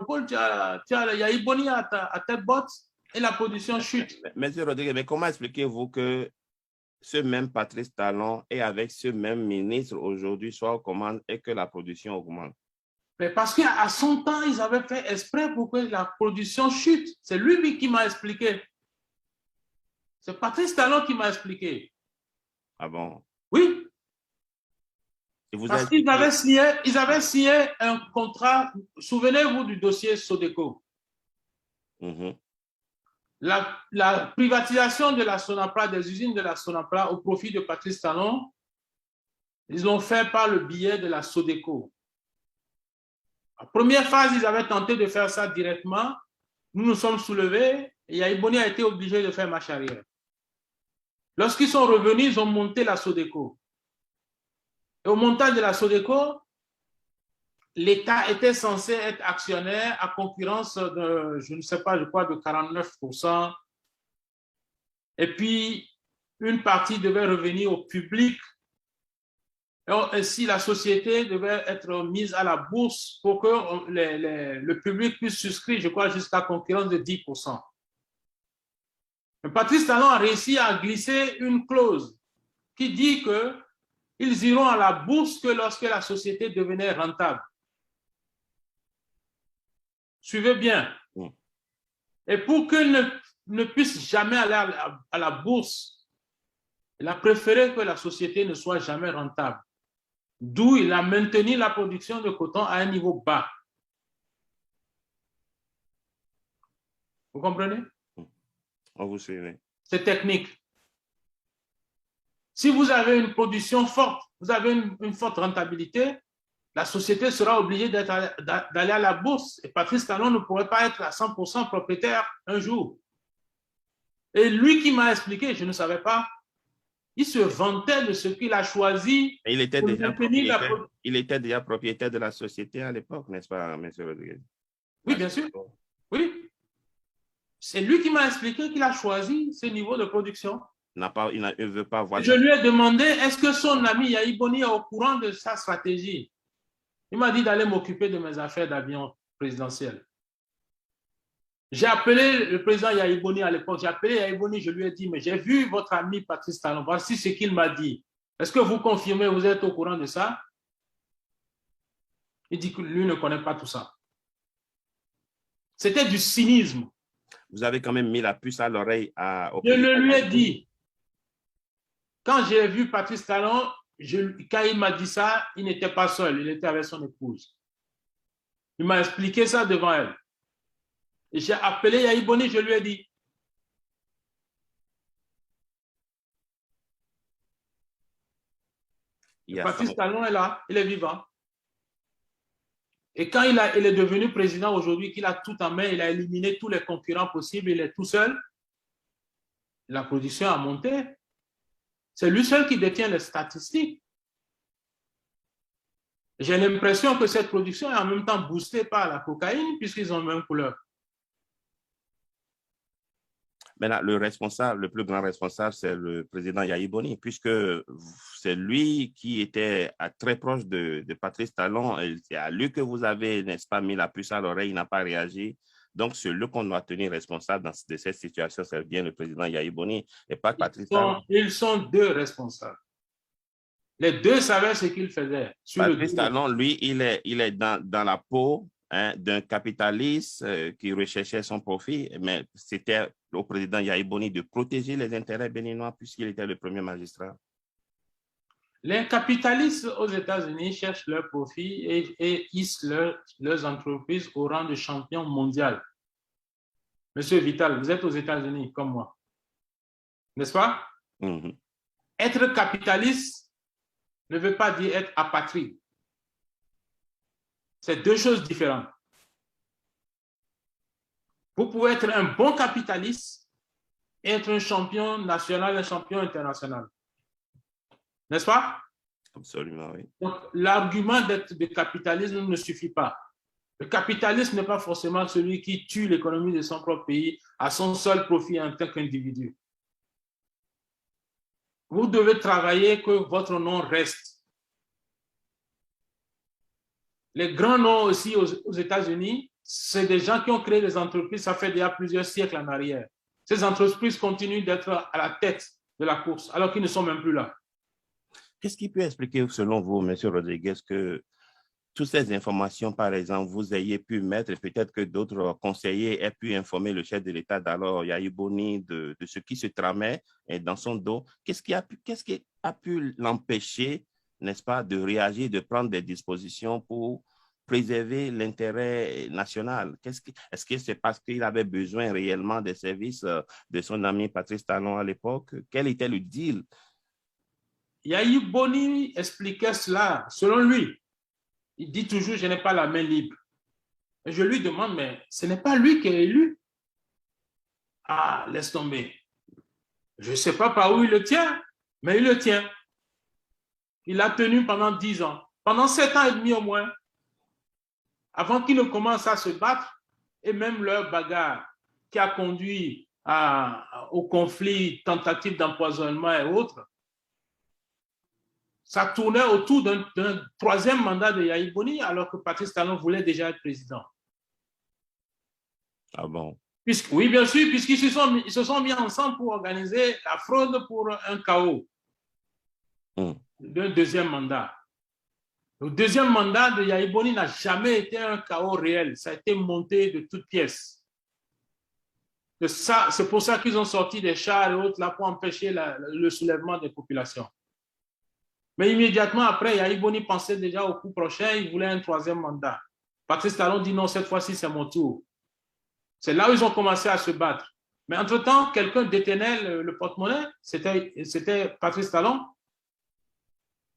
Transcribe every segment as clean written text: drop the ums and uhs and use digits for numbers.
monopole, tu as Yahi Boni à tête botte et la production chute. Monsieur Rodriguez, mais comment expliquez-vous que ce même Patrice Talon est avec ce même ministre aujourd'hui soit aux commandes et que la production augmente? Mais parce qu'à son temps, ils avaient fait exprès pour que la production chute. C'est lui qui m'a expliqué. C'est Patrice Talon qui m'a expliqué. Ah bon? Oui. Parce qu'ils avaient signé un contrat. Souvenez-vous du dossier Sodeco. La privatisation de la Sonapra, des usines de la Sonapra au profit de Patrice Talon, ils l'ont fait par le biais de la Sodeco. La première phase, ils avaient tenté de faire ça directement. Nous nous sommes soulevés et Yahi Boni a été obligé de faire marche arrière. Lorsqu'ils sont revenus, ils ont monté la Sodeco. Et au montage de la Sodeco, l'État était censé être actionnaire à concurrence de, je ne sais pas, je crois, de 49%. Et puis, une partie devait revenir au public. Ainsi, la société devait être mise à la bourse pour que le public puisse souscrire, je crois, jusqu'à concurrence de 10%. Mais Patrice Talon a réussi à glisser une clause qui dit qu'ils iront à la bourse que lorsque la société devenait rentable. Suivez bien. Et pour qu'elle ne puisse jamais aller à la bourse, il a préféré que la société ne soit jamais rentable. D'où il a maintenu la production de coton à un niveau bas. Vous comprenez? On vous suit. C'est technique. Si vous avez une production forte, vous avez une forte rentabilité, la société sera obligée d'aller à la bourse. Et Patrice Talon ne pourrait pas être à 100% propriétaire un jour. Et lui qui m'a expliqué, je ne savais pas, il se vantait de ce qu'il a choisi. Et il était déjà propriétaire de la société à l'époque, n'est-ce pas, M. Rodriguez? Oui, bien sûr. Oui. C'est lui qui m'a expliqué qu'il a choisi ce niveau de production. Il ne veut pas voir. Je lui ai demandé, est-ce que son ami Yahi Boni est au courant de sa stratégie? Il m'a dit d'aller m'occuper de mes affaires d'avion présidentiel. J'ai appelé le président Yahi Boni à l'époque. J'ai appelé Yahi Boni, je lui ai dit, mais j'ai vu votre ami Patrice Talon. Voici ce qu'il m'a dit. Est-ce que vous confirmez, vous êtes au courant de ça? Il dit que lui ne connaît pas tout ça. C'était du cynisme. Vous avez quand même mis la puce à l'oreille Je le lui ai dit. Quand j'ai vu Patrice Talon, quand il m'a dit ça, il n'était pas seul, il était avec son épouse. Il m'a expliqué ça devant elle. Et j'ai appelé Yahi Boni, je lui ai dit. Patrice Talon est là, il est vivant. Et quand il est devenu président aujourd'hui, qu'il a tout en main, il a éliminé tous les concurrents possibles, il est tout seul, la production a monté. C'est lui seul qui détient les statistiques. J'ai l'impression que cette production est en même temps boostée par la cocaïne, puisqu'ils ont la même couleur. Maintenant, le plus grand responsable, c'est le président Yahi Boni, puisque c'est lui qui était très proche de Patrice Talon. C'est à lui que vous avez, n'est-ce pas, mis la puce à l'oreille, il n'a pas réagi. Donc, celui qu'on doit tenir responsable de cette situation, c'est bien le président Yahi Boni et pas Patrice Talon. Ils sont deux responsables. Les deux savaient ce qu'ils faisaient. Patrice Talon, lui, il est dans la peau d'un capitaliste qui recherchait son profit, mais c'était au président Yahi Boni de protéger les intérêts béninois puisqu'il était le premier magistrat. Les capitalistes aux États-Unis cherchent leur profit et hissent leurs entreprises au rang de champion mondial. Monsieur Vital, vous êtes aux États-Unis comme moi, n'est-ce pas? Être capitaliste ne veut pas dire être apatride. C'est deux choses différentes. Vous pouvez être un bon capitaliste et être un champion national, un champion international. N'est-ce pas? Absolument, oui. Donc, l'argument d'être de capitalisme ne suffit pas. Le capitalisme n'est pas forcément celui qui tue l'économie de son propre pays à son seul profit en tant qu'individu. Vous devez travailler que votre nom reste. Les grands noms aussi aux États-Unis, c'est des gens qui ont créé des entreprises, ça fait déjà plusieurs siècles en arrière. Ces entreprises continuent d'être à la tête de la course, alors qu'ils ne sont même plus là. Qu'est-ce qui peut expliquer, selon vous, M. Rodriguez, que toutes ces informations, par exemple, vous ayez pu mettre, et peut-être que d'autres conseillers aient pu informer le chef de l'État d'alors, Yahya Boni, de ce qui se tramait dans son dos? Qu'est-ce qui a pu l'empêcher, n'est-ce pas, de réagir, de prendre des dispositions pour préserver l'intérêt national? Est-ce que c'est parce qu'il avait besoin réellement des services de son ami Patrice Talon à l'époque? Quel était le deal? Yahya Boni expliquait cela, selon lui. Il dit toujours, je n'ai pas la main libre. Et je lui demande, mais ce n'est pas lui qui est élu. Ah, laisse tomber. Je ne sais pas par où il le tient, mais il le tient. Il l'a tenu pendant 10 ans. Pendant 7 ans et demi au moins, avant qu'il ne commence à se battre, et même leur bagarre qui a conduit au conflit, tentative d'empoisonnement et autres, ça tournait autour d'un troisième mandat de Yahya Boni, alors que Patrice Talon voulait déjà être président. Ah bon? Oui, bien sûr, puisqu'ils se sont mis ensemble pour organiser la fraude pour un chaos d'un deuxième mandat. Le deuxième mandat de Yahya Boni n'a jamais été un chaos réel. Ça a été monté de toutes pièces. C'est pour ça qu'ils ont sorti des chars et autres là pour empêcher le soulèvement des populations. Mais immédiatement après, Yahya Boni pensait déjà au coup prochain, il voulait un troisième mandat. Patrice Talon dit non, cette fois-ci, c'est mon tour. C'est là où ils ont commencé à se battre. Mais entre-temps, quelqu'un détenait le porte-monnaie, c'était Patrice Talon.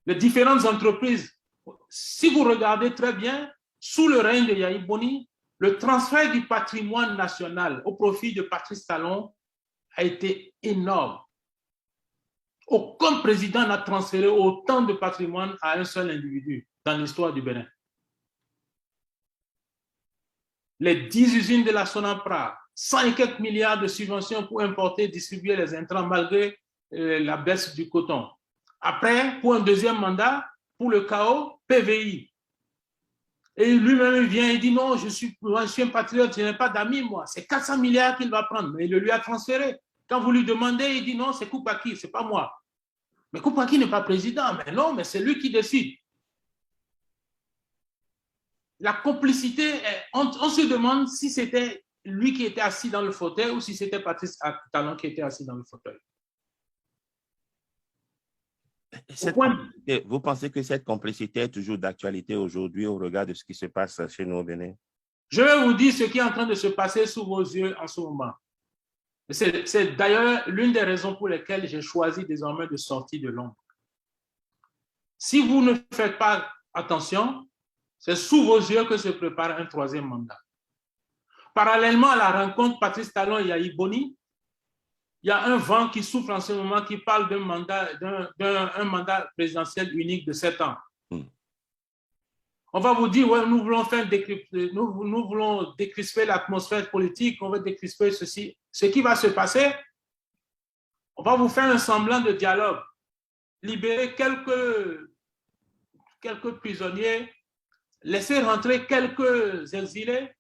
Les différentes entreprises, si vous regardez très bien, sous le règne de Yahya Boni, le transfert du patrimoine national au profit de Patrice Talon a été énorme. Aucun président n'a transféré autant de patrimoine à un seul individu dans l'histoire du Bénin. Les 10 usines de la Sonapra, 100 et quelques milliards de subventions pour importer et distribuer les intrants malgré la baisse du coton. Après, pour un deuxième mandat, pour le chaos, PVI. Et lui-même, il vient et dit non, je suis un patriote, je n'ai pas d'amis, moi. C'est 400 milliards qu'il va prendre, mais il le lui a transféré. Quand vous lui demandez, il dit non, c'est Koupaki, ce n'est pas moi. Mais Koupaki n'est pas président. Mais non, mais c'est lui qui décide. La complicité, on se demande si c'était lui qui était assis dans le fauteuil ou si c'était Patrice Talon qui était assis dans le fauteuil. Vous pensez que cette complicité est toujours d'actualité aujourd'hui au regard de ce qui se passe chez nous au Bénin? Je vais vous dire ce qui est en train de se passer sous vos yeux en ce moment. C'est d'ailleurs l'une des raisons pour lesquelles j'ai choisi désormais de sortir de l'ombre. Si vous ne faites pas attention, c'est sous vos yeux que se prépare un troisième mandat. Parallèlement à la rencontre Patrice Talon et Yahya Boni, il y a un vent qui souffle en ce moment qui parle d'un mandat présidentiel unique de 7 ans. On va vous dire, ouais, nous voulons décrisper l'atmosphère politique, on veut décrisper ceci. Ce qui va se passer, on va vous faire un semblant de dialogue, libérer quelques prisonniers, laisser rentrer quelques exilés,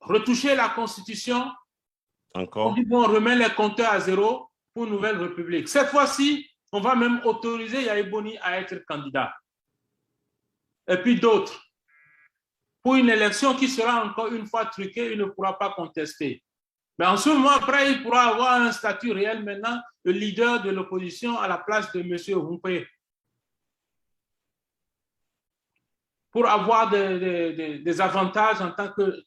retoucher la Constitution. Encore. On dit, bon, on remet les compteurs à zéro pour une nouvelle république. Cette fois-ci, on va même autoriser Yahya Boni à être candidat. Et puis d'autres. Pour une élection qui sera encore une fois truquée, il ne pourra pas contester. Mais en ce moment, après, il pourra avoir un statut réel maintenant, le leader de l'opposition à la place de M. Humpé. Pour avoir des avantages en tant que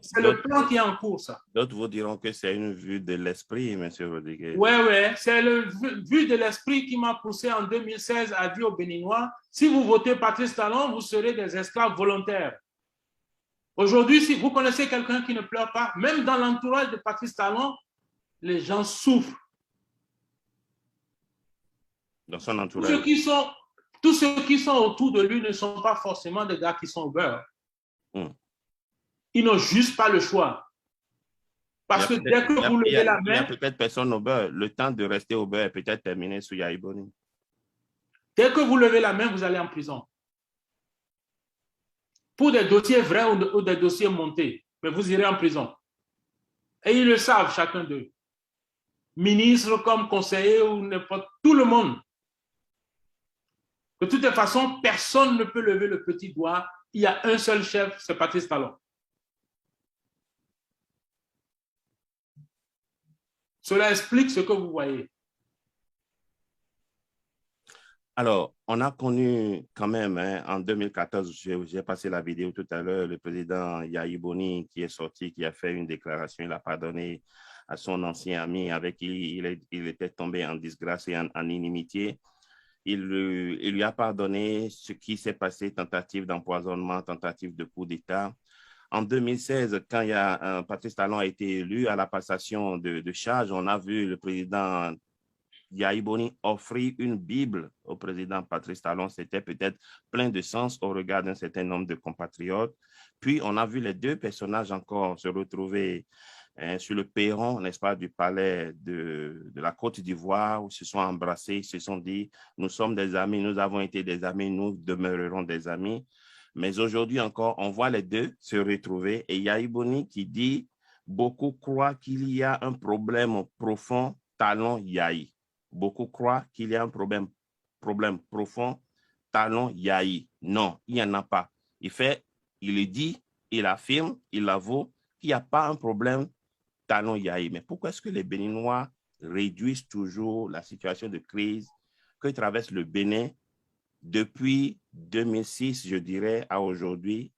c'est le plan qui est en cours, ça. D'autres vous diront que c'est une vue de l'esprit, M. Rodriguez. Oui, c'est la vue de l'esprit qui m'a poussé en 2016 à dire aux Béninois, si vous votez Patrice Talon, vous serez des esclaves volontaires. Aujourd'hui, si vous connaissez quelqu'un qui ne pleure pas, même dans l'entourage de Patrice Talon, les gens souffrent. Dans son entourage. Tous ceux qui sont autour de lui ne sont pas forcément des gars qui sont au beurre. Ils n'ont juste pas le choix. Parce que dès que vous levez la main... Il n'y a peut-être personne au beurre. Le temps de rester au beurre est peut-être terminé sous Yahya Boni. Dès que vous levez la main, vous allez en prison. pour des dossiers vrais ou des dossiers montés. Mais vous irez en prison. Et ils le savent, chacun d'eux. Ministre comme conseiller ou n'importe, tout le monde. De toute façon, personne ne peut lever le petit doigt. Il y a un seul chef, c'est Patrice Talon. Cela explique ce que vous voyez. Alors, on a connu quand même, hein, en 2014, j'ai passé la vidéo tout à l'heure, le président Yahi Boni qui est sorti, qui a fait une déclaration, il a pardonné à son ancien ami avec qui il était tombé en disgrâce et en inimitié. Il lui a pardonné ce qui s'est passé, tentative d'empoisonnement, tentative de coup d'État. En 2016, quand Patrice Talon a été élu à la passation de charge, on a vu le président Yahi Boni offrir une Bible au président Patrice Talon. C'était peut-être plein de sens au regard d'un certain nombre de compatriotes. Puis, on a vu les deux personnages encore se retrouver sur le perron, n'est-ce pas, du palais de la Côte d'Ivoire, où ils se sont embrassés, ils se sont dit, nous sommes des amis, nous avons été des amis, nous demeurerons des amis. Mais aujourd'hui encore, on voit les deux se retrouver et Yahi Boni qui dit, beaucoup croient qu'il y a un problème profond, Talon Yahi. Beaucoup croient qu'il y a un problème profond, Talon Yahi. Non, il n'y en a pas. Il le dit, il affirme, il avoue qu'il n'y a pas un problème Talon Yahi. Mais pourquoi est-ce que les Béninois réduisent toujours la situation de crise que traverse le Bénin depuis 2006, je dirais, à aujourd'hui,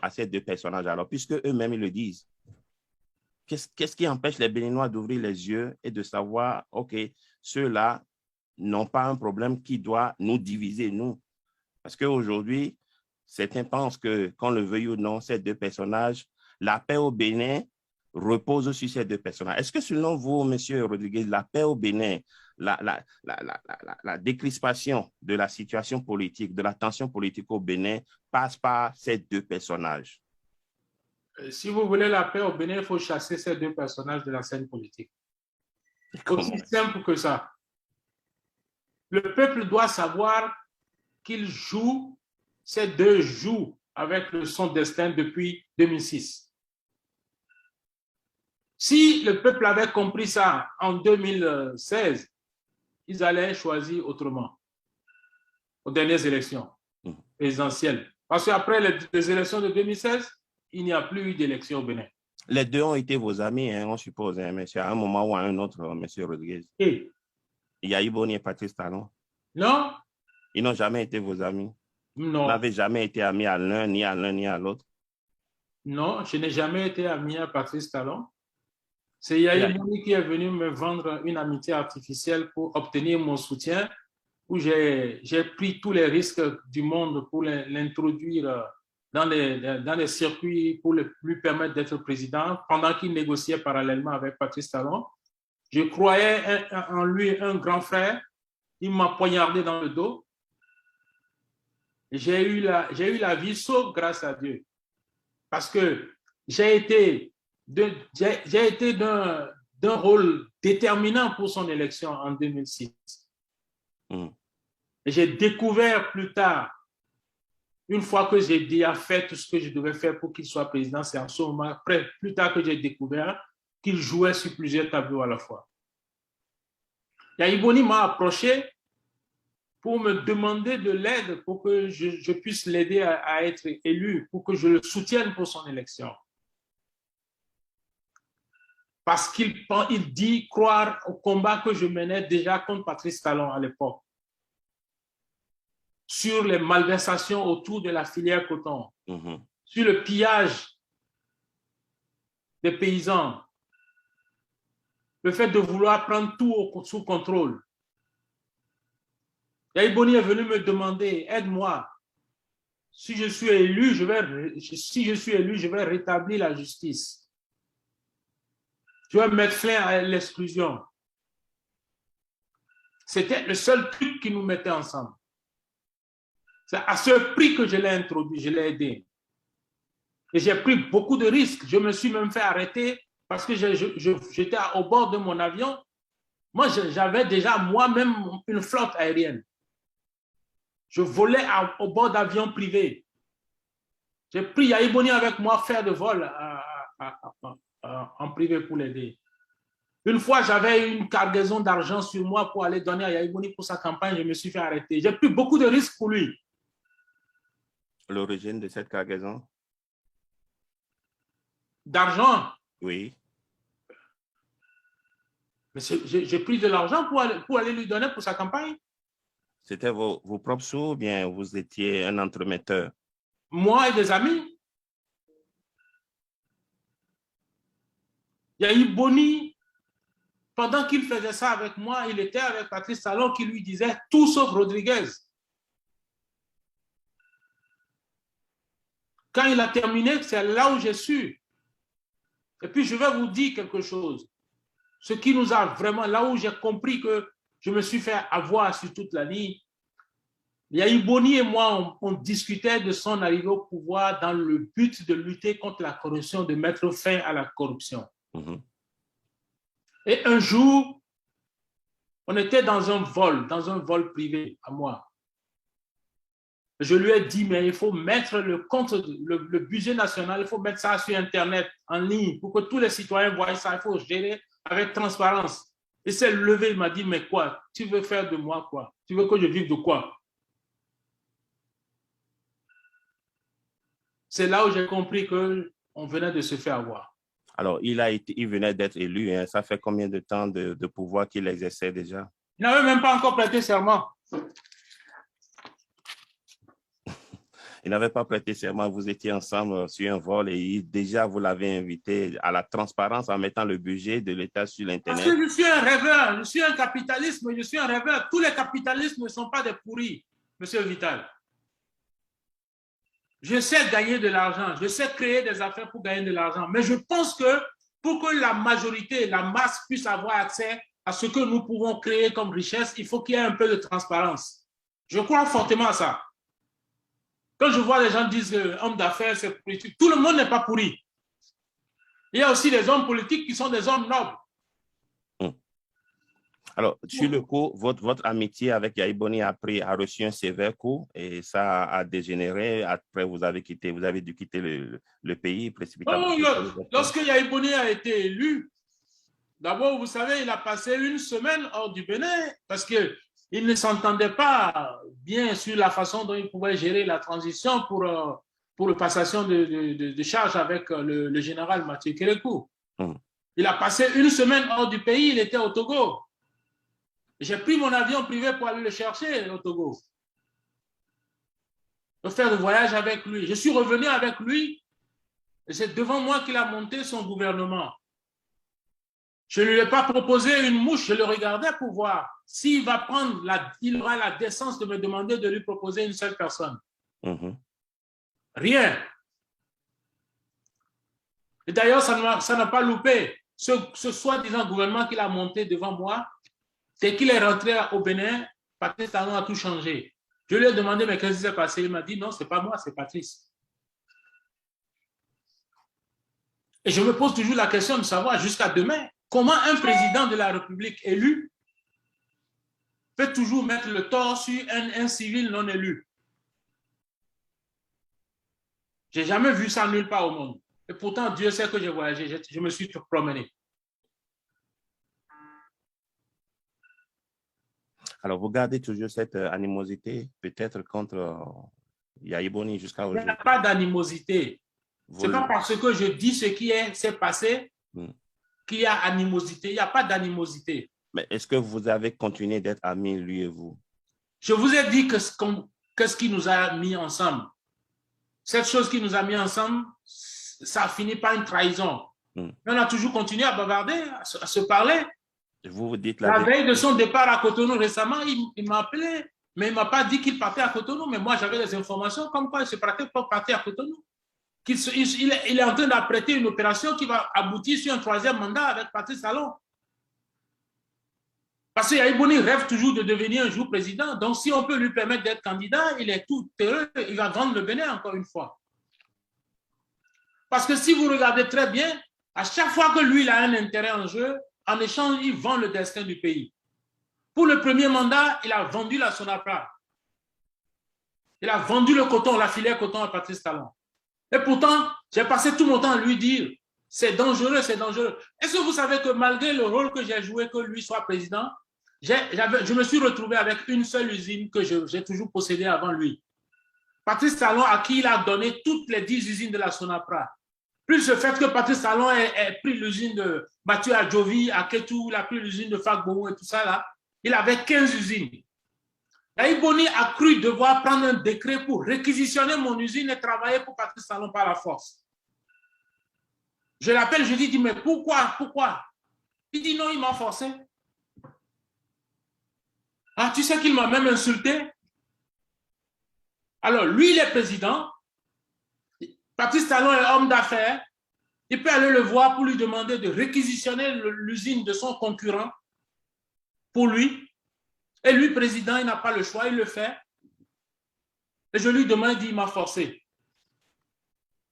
à ces deux personnages? Alors, puisque eux-mêmes, ils le disent, qu'est-ce qui empêche les Béninois d'ouvrir les yeux et de savoir, OK, ceux-là n'ont pas un problème qui doit nous diviser, nous? Parce qu'aujourd'hui, certains pensent que, qu'on le veuille ou non, ces deux personnages, la paix au Bénin repose sur ces deux personnages. Est-ce que selon vous, M. Rodriguez, la paix au Bénin, la décrispation de la situation politique, de la tension politique au Bénin passe par ces deux personnages? Si vous voulez la paix au Bénin, il faut chasser ces deux personnages de la scène politique. Aussi simple que ça. Le peuple doit savoir qu'il joue, ces deux jouent avec son destin depuis 2006. Si le peuple avait compris ça en 2016, ils allaient choisir autrement aux dernières élections présidentielles. Parce qu'après les élections de 2016, il n'y a plus eu d'élection au Bénin. Les deux ont été vos amis, hein, on suppose, hein, monsieur, à un moment ou à un autre, monsieur Rodriguez. Et Yahi Boni et Patrice Talon. Non. Ils n'ont jamais été vos amis. Non. Vous n'avez jamais été ami à l'un, ni à l'un, ni à l'autre. Non, je n'ai jamais été ami à Patrice Talon. C'est Yahi Boni qui est venu me vendre une amitié artificielle pour obtenir mon soutien, où j'ai pris tous les risques du monde pour l'introduire dans les circuits pour lui permettre d'être président, pendant qu'il négociait parallèlement avec Patrice Talon. Je croyais en lui un grand frère. Il m'a poignardé dans le dos. J'ai eu la vie sauve grâce à Dieu. Parce que j'ai été d'un rôle déterminant pour son élection en 2006. Et j'ai découvert plus tard, une fois que j'ai déjà fait tout ce que je devais faire pour qu'il soit président, c'est en ce moment, après, plus tard que j'ai découvert qu'il jouait sur plusieurs tableaux à la fois. Yahi Boni m'a approché pour me demander de l'aide pour que je puisse l'aider à être élu, pour que je le soutienne pour son élection. Parce qu'il dit croire au combat que je menais déjà contre Patrice Talon à l'époque, sur les malversations autour de la filière coton, sur le pillage des paysans, le fait de vouloir prendre tout sous contrôle. Yahi Boni est venu me demander, aide-moi. Si je suis élu, je vais rétablir la justice. Je vais mettre fin à l'exclusion. C'était le seul truc qui nous mettait ensemble. C'est à ce prix que je l'ai introduit, je l'ai aidé. Et j'ai pris beaucoup de risques. Je me suis même fait arrêter parce que j'étais au bord de mon avion. Moi, j'avais déjà moi-même une flotte aérienne. Je volais au bord d'avions privés. J'ai pris Yahi Boni avec moi faire de vol en privé pour l'aider. Une fois, j'avais une cargaison d'argent sur moi pour aller donner à Yahi Boni pour sa campagne. Je me suis fait arrêter. J'ai pris beaucoup de risques pour lui. L'origine de cette cargaison? D'argent? Oui. Mais j'ai pris de l'argent pour aller lui donner pour sa campagne. C'était vos propres sous ou bien vous étiez un entremetteur? Moi et des amis. Yahi Boni, pendant qu'il faisait ça avec moi, il était avec Patrice Talon qui lui disait tout sauf Rodriguez. Quand il a terminé, c'est là où j'ai su. Et puis, je vais vous dire quelque chose. Ce qui nous a vraiment, là où j'ai compris que je me suis fait avoir sur toute la ligne, Yahi Boni et moi, on discutait de son arrivée au pouvoir dans le but de lutter contre la corruption, de mettre fin à la corruption. Et un jour, on était dans un vol privé à moi. Je lui ai dit, mais il faut mettre le budget national, il faut mettre ça sur Internet, en ligne, pour que tous les citoyens voient ça. Il faut gérer avec transparence. Il s'est levé, il m'a dit, mais quoi? Tu veux faire de moi quoi? Tu veux que je vive de quoi? C'est là où j'ai compris qu'on venait de se faire avoir. Alors, il venait d'être élu. Hein. Ça fait combien de temps de pouvoir qu'il exerçait déjà? Il n'avait même pas encore prêté serment. Il n'avait pas prêté serment. Vous étiez ensemble sur un vol et déjà vous l'avez invité à la transparence en mettant le budget de l'État sur l'Internet. Parce que je suis un rêveur, je suis un capitaliste, mais je suis un rêveur. Tous les capitalistes ne sont pas des pourris, monsieur Vital. Je sais gagner de l'argent, je sais créer des affaires pour gagner de l'argent, mais je pense que pour que la majorité, la masse puisse avoir accès à ce que nous pouvons créer comme richesse, il faut qu'il y ait un peu de transparence. Je crois fortement à ça. Quand je vois les gens dire homme d'affaires, c'est politique, tout le monde n'est pas pourri. Il y a aussi des hommes politiques qui sont des hommes nobles. Alors, sur le coup, votre amitié avec Yahi Boni a reçu un sévère coup et ça a dégénéré. Après, vous avez dû quitter le pays précipitamment. Lorsque Yahi Boni a été élu, d'abord, vous savez, il a passé une semaine hors du Bénin parce qu'il ne s'entendait pas bien sur la façon dont il pouvait gérer la transition pour la passation de charge avec le général Mathieu Kérékou. Il a passé une semaine hors du pays, il était au Togo. J'ai pris mon avion privé pour aller le chercher au Togo. De faire le voyage avec lui. Je suis revenu avec lui et c'est devant moi qu'il a monté son gouvernement. Je ne lui ai pas proposé une mouche, je le regardais pour voir s'il va il aura la décence de me demander de lui proposer une seule personne. Rien. Et d'ailleurs, ça n'a pas loupé. Ce soi-disant gouvernement qu'il a monté devant moi, dès qu'il est rentré au Bénin, Patrice Talon a tout changé. Je lui ai demandé, mais qu'est-ce qui s'est passé? Il m'a dit, non, ce n'est pas moi, c'est Patrice. Et je me pose toujours la question de savoir, jusqu'à demain, comment un président de la République élu peut toujours mettre le tort sur un civil non élu. Je n'ai jamais vu ça nulle part au monde. Et pourtant, Dieu sait que j'ai voyagé, je me suis promené. Alors, vous gardez toujours cette animosité, peut-être contre Yahi Boni jusqu'à aujourd'hui? Il n'y a pas d'animosité. Ce n'est pas parce que je dis ce qui s'est passé qu'il y a animosité. Il n'y a pas d'animosité. Mais est-ce que vous avez continué d'être amis, lui et vous? Je vous ai dit qu'est-ce qui nous a mis ensemble. Cette chose qui nous a mis ensemble, ça a fini par une trahison. Mais on a toujours continué à bavarder, à se parler. Vous dites la veille de son départ à Cotonou récemment, il m'a appelé, mais il ne m'a pas dit qu'il partait à Cotonou. Mais moi, j'avais des informations comme quoi il se prêtait pour partir à Cotonou. Il est en train d'apprêter une opération qui va aboutir sur un troisième mandat avec Patrice Talon. Parce que Yahi Boni rêve toujours de devenir un jour président. Donc, si on peut lui permettre d'être candidat, il est tout heureux. Il va vendre le Bénin encore une fois. Parce que si vous regardez très bien, à chaque fois que lui, il a un intérêt en jeu, en échange, il vend le destin du pays. Pour le premier mandat, il a vendu la Sonapra. Il a vendu le coton, la filière coton à Patrice Talon. Et pourtant, j'ai passé tout mon temps à lui dire, c'est dangereux, c'est dangereux. Est-ce que vous savez que malgré le rôle que j'ai joué, que lui soit président, je me suis retrouvé avec une seule usine que j'ai toujours possédée avant lui. Patrice Talon, à qui il a donné toutes les 10 usines de la Sonapra. Plus le fait que Patrice Talon ait pris l'usine de Mathieu Adjovi, à Ketou, il a pris l'usine de Fagbomo et tout ça là, il avait 15 usines. Yahya Boni a cru devoir prendre un décret pour réquisitionner mon usine et travailler pour Patrice Talon par la force. Je l'appelle, je lui dis, mais pourquoi? Il dit non, il m'a forcé. Ah, tu sais qu'il m'a même insulté? Alors, lui, il est président. Patrice Talon est homme d'affaires. Il peut aller le voir pour lui demander de réquisitionner l'usine de son concurrent pour lui. Et lui, président, il n'a pas le choix, il le fait. Et je lui demande, il dit, il m'a forcé.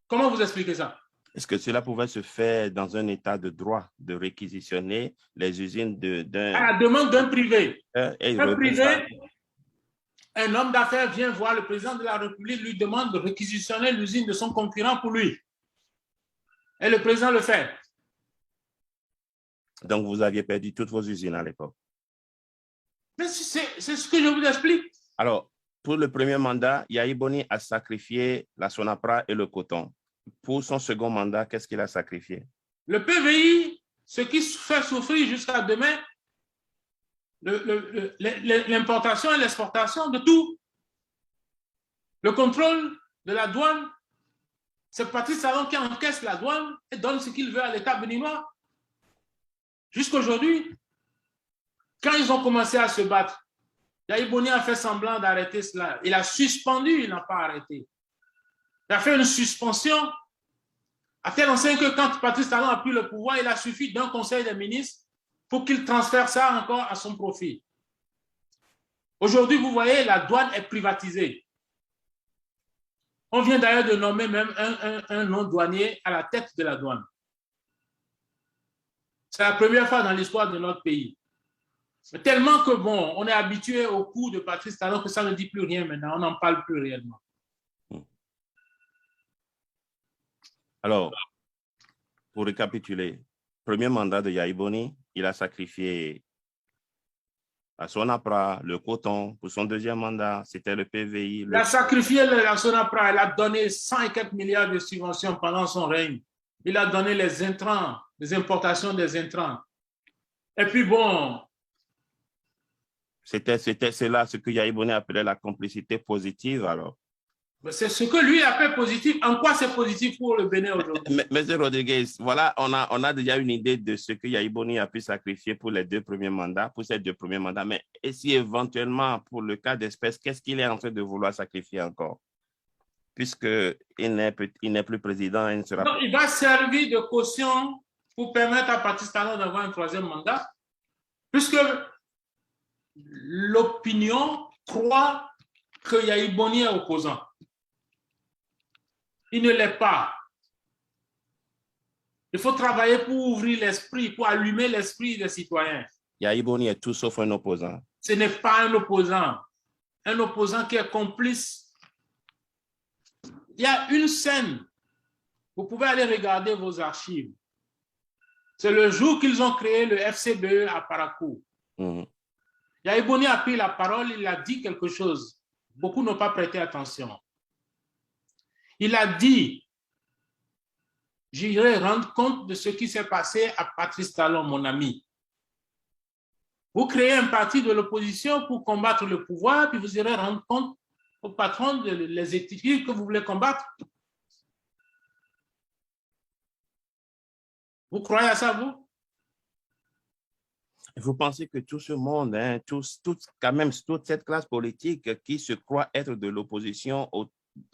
Comment vous expliquez ça? Est-ce que cela pouvait se faire dans un état de droit de réquisitionner les usines d'un... À la demande d'un privé. Un privé, un homme d'affaires vient voir le président de la République, lui demande de réquisitionner l'usine de son concurrent pour lui. Et le président le fait. Donc, vous aviez perdu toutes vos usines à l'époque. Mais c'est ce que je vous explique. Alors, pour le premier mandat, Yahya Boni a sacrifié la Sonapra et le coton. Pour son second mandat, qu'est-ce qu'il a sacrifié? Le PVI, ce qui fait souffrir jusqu'à demain, l'importation et l'exportation de tout. Le contrôle de la douane, c'est Patrice Talon qui encaisse la douane et donne ce qu'il veut à l'État béninois. Jusqu'aujourd'hui, quand ils ont commencé à se battre, Yahya Boni a fait semblant d'arrêter cela. Il a suspendu, il n'a pas arrêté. Il a fait une suspension à tel enseigne que quand Patrice Talon a pris le pouvoir, il a suffi d'un conseil des ministres pour qu'il transfère ça encore à son profit. Aujourd'hui, vous voyez, la douane est privatisée. On vient d'ailleurs de nommer même un non-douanier à la tête de la douane. C'est la première fois dans l'histoire de notre pays. Mais tellement que bon, on est habitué au coup de Patrice Talon que ça ne dit plus rien maintenant, on n'en parle plus réellement. Alors, pour récapituler, premier mandat de Yahya Boni, il a sacrifié la Sonapra, le coton. Pour son deuxième mandat, c'était le PVI. Il a sacrifié la Sonapra, il a donné 100 et quelques milliards de subventions pendant son règne. Il a donné les intrants, les importations des intrants. Et puis bon... C'est là ce que Yahya Boni appelait la complicité positive, alors. C'est ce que lui appelle positif. En quoi c'est positif pour le Bénin aujourd'hui? Monsieur Rodriguez, voilà, on a déjà une idée de ce que Yahya Boni a pu sacrifier pour les deux premiers mandats, pour ces deux premiers mandats. Mais et si éventuellement, pour le cas d'espèce, qu'est-ce qu'il est en train de vouloir sacrifier encore? Puisqu'il n'est plus président, il ne sera pas... Il va servir de caution pour permettre à Patrice Talon d'avoir un troisième mandat, puisque l'opinion croit que Yahya Boni est opposant. Il ne l'est pas. Il faut travailler pour ouvrir l'esprit, pour allumer l'esprit des citoyens. Yahya Boni est tout sauf un opposant. Ce n'est pas un opposant qui est complice. Il y a une scène, vous pouvez aller regarder vos archives. C'est le jour qu'ils ont créé le FCBE à Parakou. Yahya Boni a pris la parole, il a dit quelque chose. Beaucoup n'ont pas prêté attention. Il a dit, j'irai rendre compte de ce qui s'est passé à Patrice Talon, mon ami. Vous créez un parti de l'opposition pour combattre le pouvoir, puis vous irez rendre compte au patron des études que vous voulez combattre. Vous croyez à ça, vous? Vous pensez que tout ce monde, quand même toute cette classe politique qui se croit être de l'opposition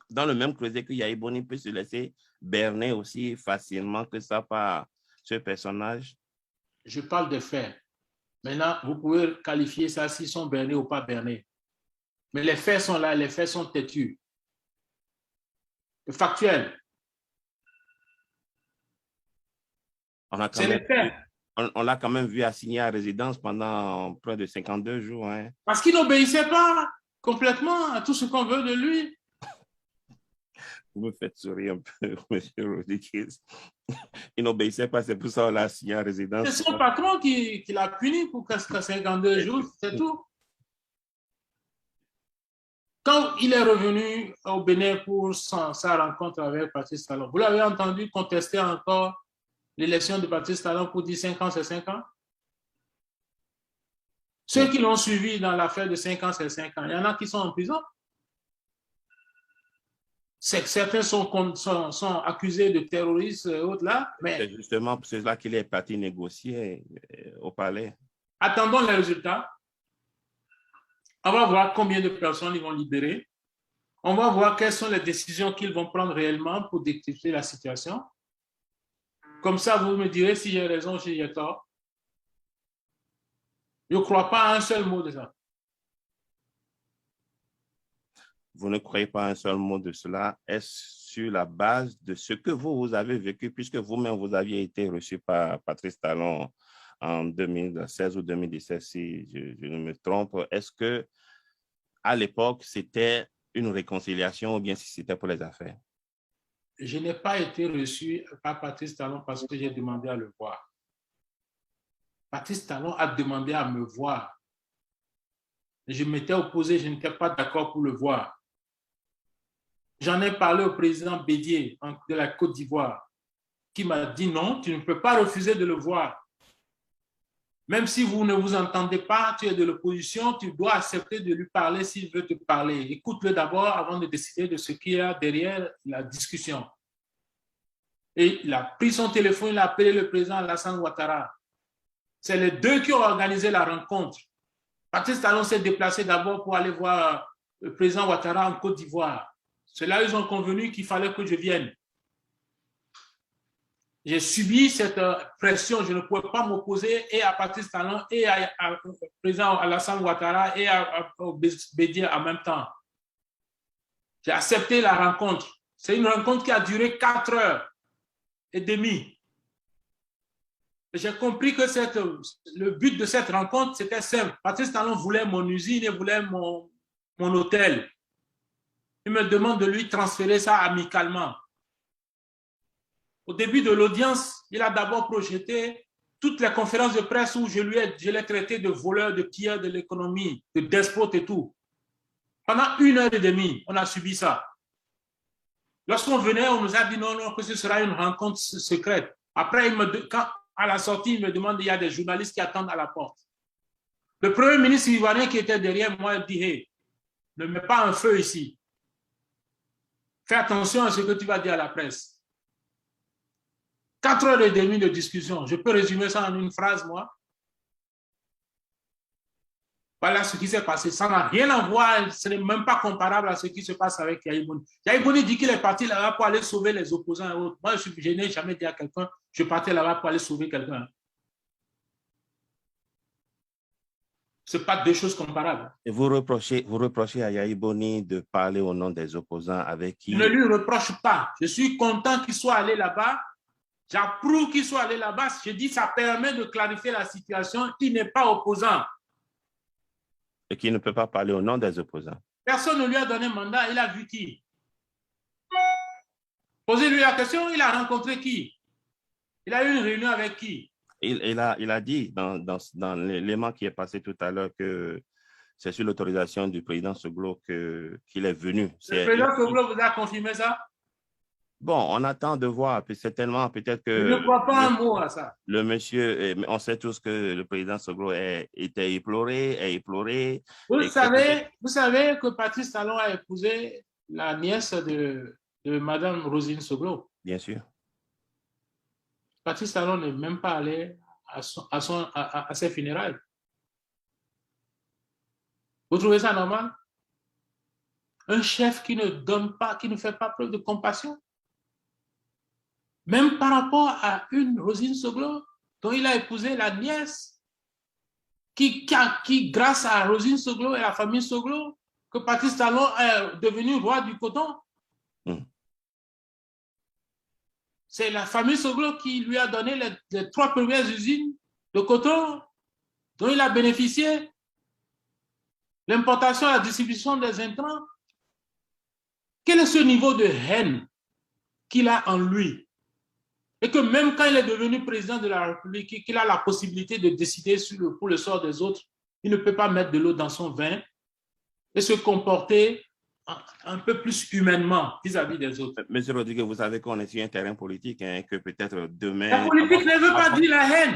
dans le même creuset que Yahya Boni peut se laisser berner aussi facilement que ça par ce personnage? Je parle de faits. Maintenant, vous pouvez qualifier ça s'ils sont bernés ou pas bernés. Mais les faits sont là, les faits sont têtus. C'est factuel. On l'a quand même vu assigné à résidence pendant près de 52 jours. Hein. Parce qu'il n'obéissait pas complètement à tout ce qu'on veut de lui. Vous me faites sourire un peu, M. Rodriguez. Il n'obéissait pas, c'est pour ça qu'on l'a signé en résidence. C'est son patron qui l'a puni pour 52 jours, c'est tout. Quand il est revenu au Bénin pour sa rencontre avec Patrice Talon, vous l'avez entendu contester encore l'élection de Patrice Talon pour dire 5 ans, c'est 5 ans? Ceux qui l'ont suivi dans l'affaire de 5 ans, c'est 5 ans. Il y en a qui sont en prison. Certains sont accusés de terrorisme et autres là. Mais c'est justement pour cela qu'il est parti négocier au palais. Attendons les résultats. On va voir combien de personnes ils vont libérer. On va voir quelles sont les décisions qu'ils vont prendre réellement pour décrypter la situation. Comme ça, vous me direz si j'ai raison ou si j'ai tort. Je ne crois pas à un seul mot de ça. Vous ne croyez pas un seul mot de cela? Est-ce sur la base de ce que vous avez vécu, puisque vous-même, vous aviez été reçu par Patrice Talon en 2016 ou 2017, si je ne me trompe. Est-ce que à l'époque, c'était une réconciliation ou bien si c'était pour les affaires? Je n'ai pas été reçu par Patrice Talon parce que j'ai demandé à le voir. Patrice Talon a demandé à me voir. Je m'étais opposé, je n'étais pas d'accord pour le voir. J'en ai parlé au président Bédié de la Côte d'Ivoire, qui m'a dit non, tu ne peux pas refuser de le voir. Même si vous ne vous entendez pas, tu es de l'opposition, tu dois accepter de lui parler s'il veut te parler. Écoute-le d'abord avant de décider de ce qu'il y a derrière la discussion. Et il a pris son téléphone, il a appelé le président Alassane Ouattara. C'est les deux qui ont organisé la rencontre. Patrice Talon s'est déplacé d'abord pour aller voir le président Ouattara en Côte d'Ivoire. C'est là ils ont convenu qu'il fallait que je vienne. J'ai subi cette pression, je ne pouvais pas m'opposer et à Patrice Talon et au président Alassane Ouattara et au Bédié en même temps. J'ai accepté la rencontre. C'est une rencontre qui a duré 4 heures et demie. J'ai compris que le but de cette rencontre, c'était simple. Patrice Talon voulait mon usine et voulait mon hôtel. Il me demande de lui transférer ça amicalement. Au début de l'audience, il a d'abord projeté toutes les conférences de presse où je l'ai traité de voleur, de pilleur de l'économie, de despote et tout. Pendant 1 heure et demie, on a subi ça. Lorsqu'on venait, on nous a dit non, que ce sera une rencontre secrète. Après, à la sortie, il me demande, il y a des journalistes qui attendent à la porte. Le premier ministre ivoirien qui était derrière moi, il dit, hey, ne mets pas un feu ici. Fais attention à ce que tu vas dire à la presse. 4 heures et demie de discussion. Je peux résumer ça en une phrase, moi. Voilà ce qui s'est passé. Ça n'a rien à voir, ce n'est même pas comparable à ce qui se passe avec Yahya Boni. Yahya Boni dit qu'il est parti là-bas pour aller sauver les opposants et autres. Moi, je n'ai jamais dit à quelqu'un, je partais là-bas pour aller sauver quelqu'un. Ce n'est pas deux choses comparables. Et vous reprochez à Yahya Boni de parler au nom des opposants avec qui? Je ne lui reproche pas. Je suis content qu'il soit allé là-bas. J'approuve qu'il soit allé là-bas. Je dis ça permet de clarifier la situation. Il n'est pas opposant. Et qui ne peut pas parler au nom des opposants. Personne ne lui a donné mandat. Il a vu qui? Posez-lui la question, il a rencontré qui? Il a eu une réunion avec qui? Il a dit dans l'élément qui est passé tout à l'heure que c'est sur l'autorisation du président Soglo qu'il est venu. Le président Soglo vous a confirmé ça? Bon, on attend de voir. Certainement, peut-être que... Je ne crois pas un mot à ça. Le monsieur, on sait tous que le président Soglo était éploré. Vous savez que Patrice Talon a épousé la nièce de Mme Roselyne Soglo. Bien sûr. Patrice Talon n'est même pas allé à ses funérailles. Vous trouvez ça normal? Un chef qui ne donne pas, qui ne fait pas preuve de compassion? Même par rapport à une Roselyne Soglo, dont il a épousé la nièce, qui grâce à Roselyne Soglo et la famille Soglo, que Patrice Talon est devenu roi du coton. C'est la famille Soglo qui lui a donné les 3 premières usines de coton dont il a bénéficié. L'importation et la distribution des intrants. Quel est ce niveau de haine qu'il a en lui? Et que même quand il est devenu président de la République, qu'il a la possibilité de décider pour le sort des autres, il ne peut pas mettre de l'eau dans son vin et se comporter un peu plus humainement vis-à-vis des autres. Monsieur Rodrigue, vous savez qu'on est sur un terrain politique, hein, que peut-être demain... La politique ne veut pas dire la haine.